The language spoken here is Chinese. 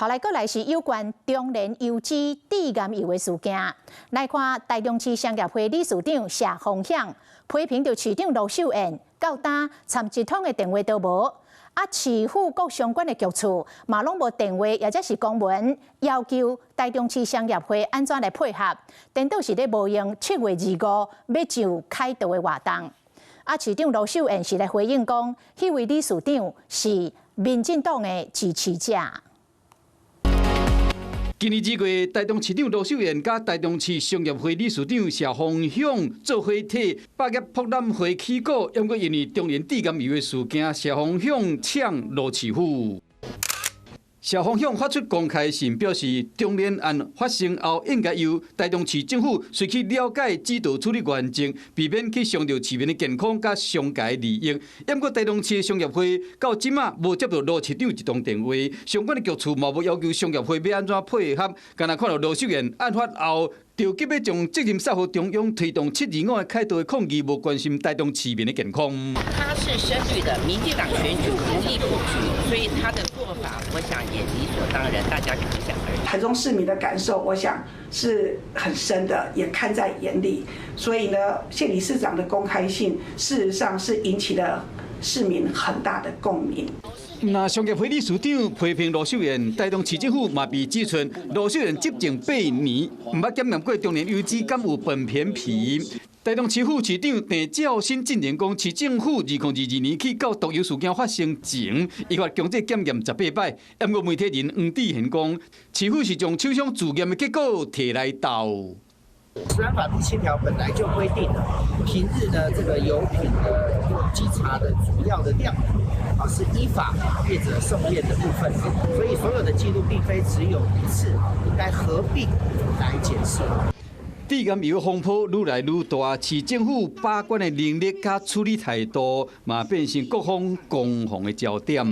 後來過來是有關中聯油脂致癌油的事件。來看台中市商業會理事長謝鳳響批評着市長盧秀燕到單參一通的電話都無，市府各相關的局處嘛攏無電話，也則是公文要求台中市商業會安怎來配合，顛倒是咧無用7月25要就開道的活動。市長盧秀燕是來回應講，迄位理事長是民進黨的支持者。今年2月，台中市長盧秀燕甲台中市商業會理事長謝鳳響做伙替百業博覽會起鼓，因過因為中聯致癌油的事件，謝鳳響嗆盧市府。謝鳳響發出公開信，表示中聯案發生後，應該由台中市政府隨去了解指導處理原則，避免去傷到市民的健康甲商界利益。因過台中市商業會到即馬無接到盧市長一通電話，相關的局處嘛無要求商業會要安怎配合，干那看到盧秀燕案發後，就急要將責任撒予中央，推動725的開道的抗議，無關心台中市民的健康。他是深綠的民進黨選舉無意布局，所以他的做法，我想也理所當然，大家可想而知。台中市民的感受，我想是很深的，也看在眼裡。所以呢，謝理事長的公開信，事實上是引起了市民很大的共鳴。那商業會理事長批評盧秀燕，台中市政府嘛被指出盧秀燕執政8年，唔捌檢驗過中聯油脂敢有分偏僻。台中市副市長鄭照新進言講，市政府2022年起到毒油事件發生前，依法強制檢驗18擺。不過媒體人黃志賢講，市府是將廠商自驗的結果摕來鬥。食安法第7條本來就規定了，平日的這個油品的稽查的主要的量是依法業者送驗的部分，所以所有的記錄並非只有一次，應該合併來檢視。致癌油風波愈來愈大，市政府把關的能力甲處理態度嘛變成各方攻防的焦點。